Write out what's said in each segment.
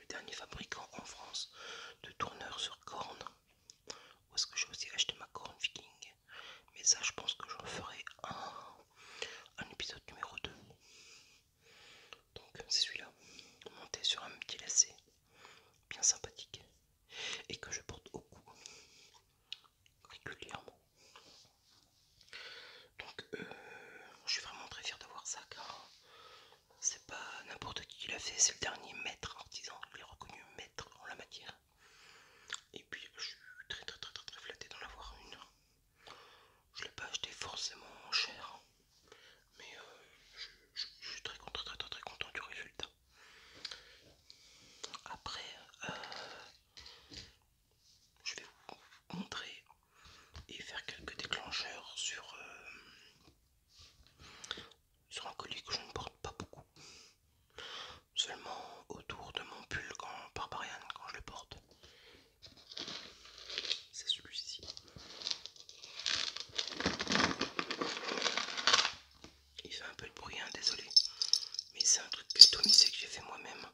dernier fabricant en France de tourneurs sur corne. Où est-ce que j'ai aussi acheté ma corne Viking? Mais ça, je pense que j'en ferai un épisode numéro 2. Donc c'est celui-là, monté sur un petit lacet bien sympathique et que je porte au cou régulièrement. Donc je suis vraiment très fier d'avoir ça car c'est pas n'importe qui l'a fait, c'est le dernier maître artisan, il est reconnu maître en la matière. Et puis je suis très flatté d'en avoir une. Je l'ai pas acheté forcément cher, mais je suis très content du résultat. Après, je vais vous montrer et faire quelques déclencheurs sur un collier que je ne porte pas beaucoup, seulement autour de mon pull Barbarian quand je le porte. C'est celui-ci. Il fait un peu de bruit, hein, désolé, mais c'est un truc customisé que j'ai fait moi-même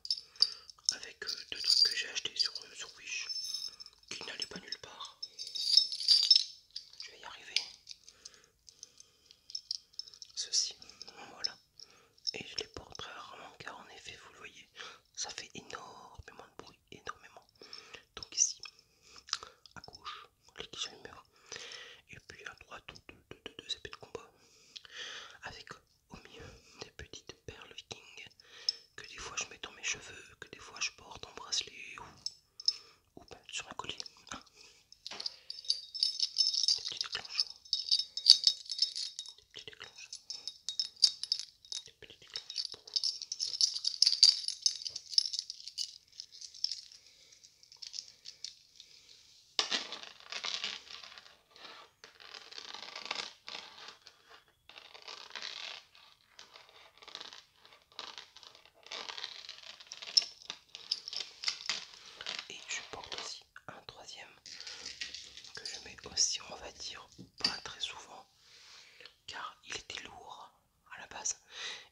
avec deux trucs que j'ai achetés sur Wish qui n'allaient pas nulle part. Je vais y arriver. Ceci, voilà. Et je les porte très rarement car en effet, vous le voyez, ça fait énormément de bruit, énormément. Donc ici, à gauche, l'aiguille le mur. Et puis à droite, deux épées de combat. Avec au milieu des petites perles Viking que des fois je mets dans mes cheveux, que des fois je porte en bracelet ou sur un collier. Hein, des petits déclencheurs. Des petits déclencheurs. Des petits déclencheurs pour vous. Et je porte aussi un troisième que je mets aussi, on va dire, pas très souvent car il était lourd à la base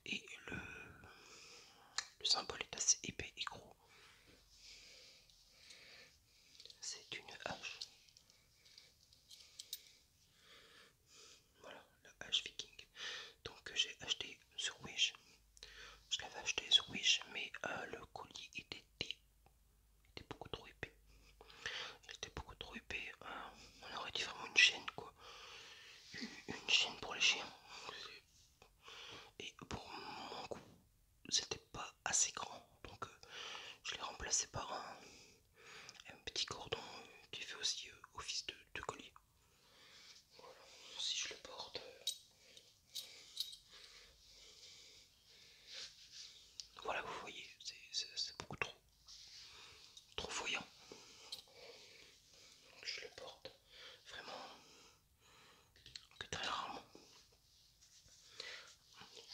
et le symbole est assez épais et gros. C'est une hache. Voilà, la hache Viking. Donc que j'ai acheté sur Wish. Je l'avais acheté sur Wish, mais le collier était beaucoup trop épais. Il était beaucoup trop épais. On aurait dit vraiment une chaîne, quoi. Une chaîne pour les chiens. Et pour mon coup, c'était pas assez grand. Donc je l'ai remplacé par un petit cordon qui fait aussi office de collier. Voilà. Si je le porte. Voilà, vous voyez, c'est beaucoup trop voyant. Je le porte vraiment que très rarement.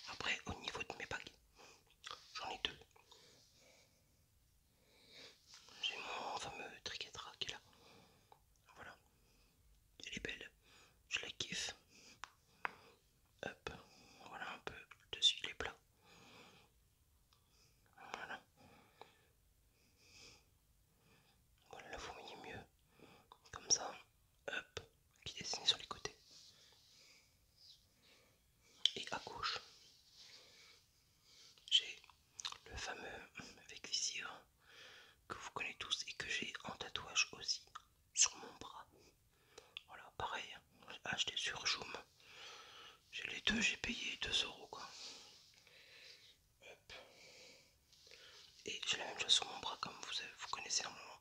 Après, au niveau de mes bagues, j'en ai deux. J'ai mon fameux triquetra qui est là. Voilà, elle est belle, je la kiffe. Hop, voilà un peu le dessus, il est plat. Voilà, voilà, là vous voyez mieux, comme ça, hop, qui dessine sur les côtés. Et à gauche, j'ai le fameux avec visir que vous connaissez tous et que j'ai en tatouage aussi sur mon bras. Voilà, pareil, j'ai acheté sur Joom. J'ai les deux, j'ai payé 2 € quoi. Hop. Et j'ai la même chose sur mon bras comme vous connaissez normalement.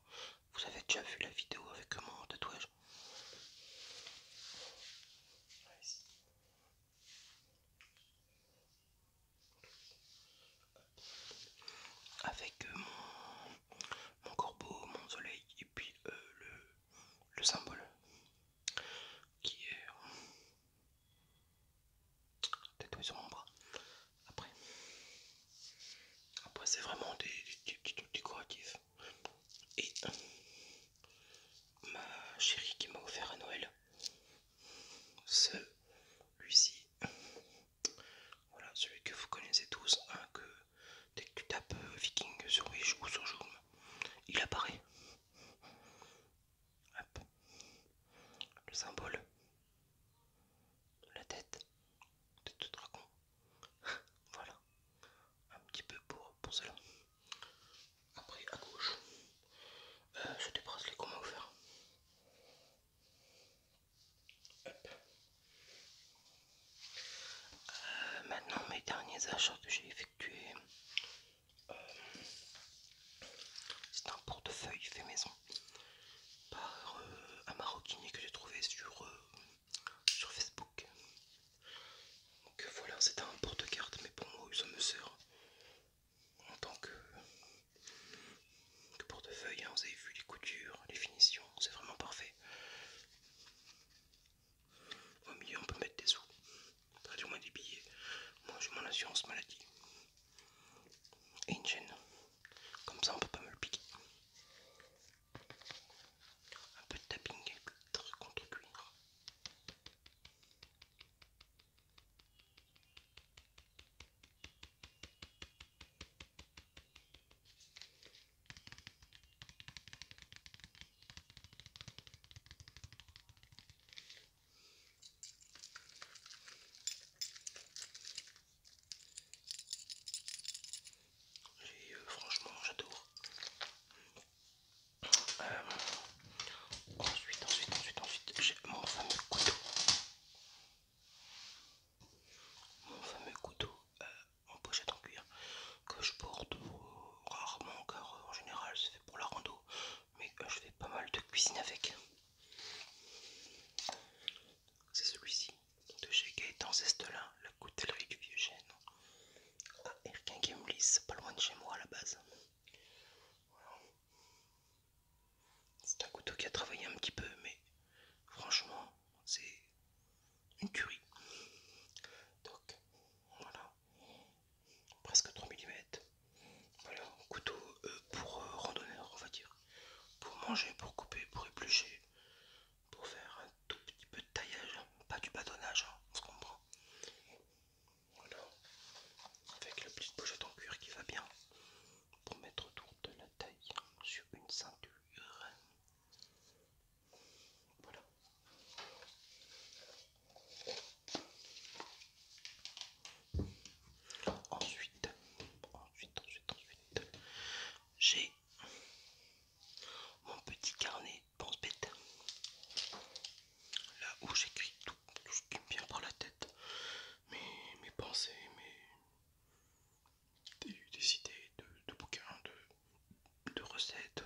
Vous avez déjà vu la vidéo avec mon tatouage. Avec mon corbeau, mon soleil et puis le symbole qui est tatoué sur mon bras. Après c'est vraiment des petits trucs décoratifs. Et ma chérie qui m'a offert à Noël celui-ci. Voilà, celui que vous connaissez tous, hein, que dès que tu tapes Viking sur Wish ou sur Joom, apparaît. Hop. Le symbole de la tête de dragon. Voilà, un petit peu pour cela. Après à gauche, je débrasse les communs offerts. Maintenant mes derniers achats que j'ai effectués. C'est un portefeuille fait maison par un maroquinier que j'ai trouvé sur Facebook. Donc voilà, c'est un porte-carte, mais pour moi ça me sert en tant que portefeuille. Hein. Vous avez vu les coutures, les finitions, c'est vraiment parfait. Au milieu on peut mettre des sous, pas du moins des billets. Moi j'ai mon assurance maladie et une chaîne, comme ça on peut pas me le piquer. Un peu de tapping contre cuir. Franchement j'adore. Ensuite j'ai mon fameux couteau. En pochette en cuir que je porte rarement car en général c'est fait pour la rando, mais je fais pas mal de cuisine avec. C'est celui-ci de chez Gaëtan Zestelin, la coutellerie du Vieux-Chêne à Erquin-Gemlis, pas loin de chez moi à la base. Voilà. C'est un couteau qui a travaillé un petit peu, mais franchement c'est une tuerie. Donc voilà, presque 3 mm. Voilà, couteau pour randonneur, on va dire. Pour manger, pour couper, pour éplucher, pour faire un tout petit peu de taillage, pas du bâtonnage, hein, on se comprend. Voilà, avec la petite pochette en cuir qui va bien pour mettre autour de la taille sur une ceinture. Voilà. Ensuite, j'ai mon petit carnet pense-bête. Là où j'écris tout ce qui me vient par la tête. Mes pensées, des idées de bouquins, de recettes.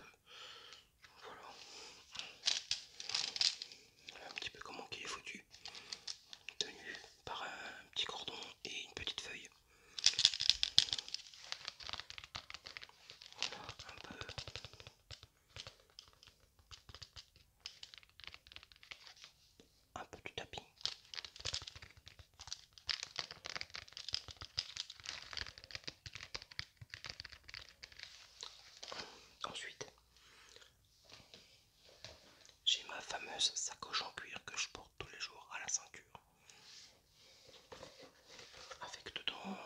Voilà. Voilà un petit peu comment qu'il est foutu. Tenu par un petit cordon et une petite feuille. Voilà, un peu du tapping. Ensuite, j'ai ma fameuse sacoche en cuir que je porte tous les jours à la ceinture. Avec dedans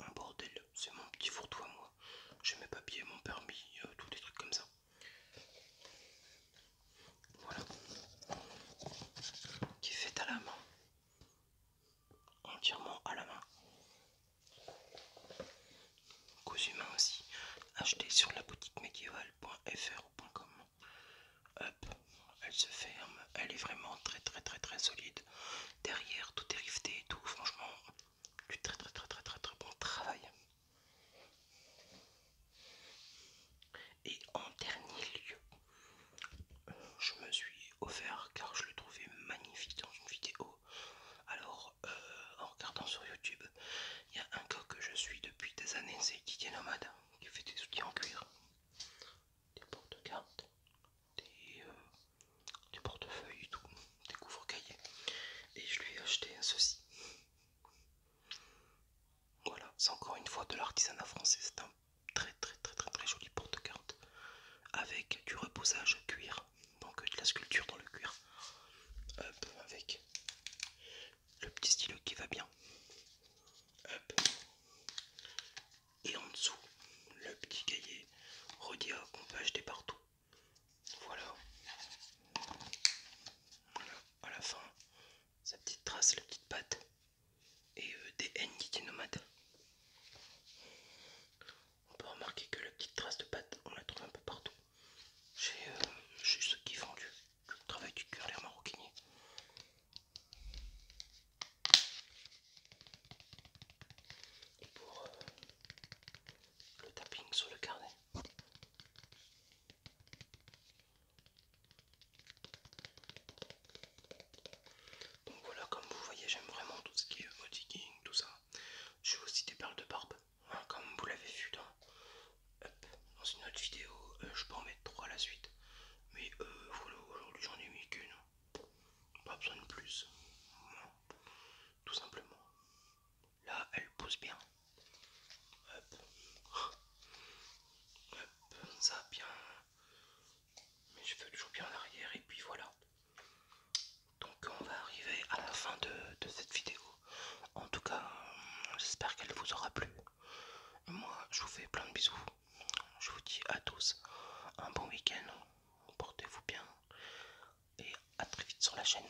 un bordel, c'est mon petit fourre-tout à moi. J'ai mes papiers, mon permis, tous des trucs comme ça. Voilà. Qui est fait à la main. Entièrement à la main. Cousu main aussi. Acheté sur la boutique médiévale.fr ou .com. Hop, elle se ferme. Elle est vraiment très solide. Derrière, tout est rifté et tout. Franchement, du très bon travail. Et en dernier lieu, je me suis offert, car je le trouvais magnifique dans une vidéo. Alors, en regardant sur YouTube, il y a un gars que je suis depuis des années, c'est Didier Nomade, qui fait des outils en cuir, des porte-cartes, des portefeuilles et tout, des couvre-cahiers. Et je lui ai acheté ceci. Voilà, c'est encore une fois de l'artisanat français, c'est un très joli porte-cartes avec du repoussage cuir, donc de la sculpture dans le cuir. Hop, avec le petit stylo qui va bien. Hop. Et en dessous, le petit cahier la suite. Mais voilà, aujourd'hui j'en ai mis qu'une. Pas besoin de plus. Voilà, tout simplement. Là, elle pose bien. Hop. Hop, ça bien. Mes cheveux toujours bien en arrière. Et puis voilà. Donc on va arriver à la fin de cette vidéo. En tout cas, j'espère qu'elle vous aura plu. Moi, je vous fais plein de bisous. Je vous dis à tous un bon week-end. Portez-vous bien. Et à très vite sur la chaîne.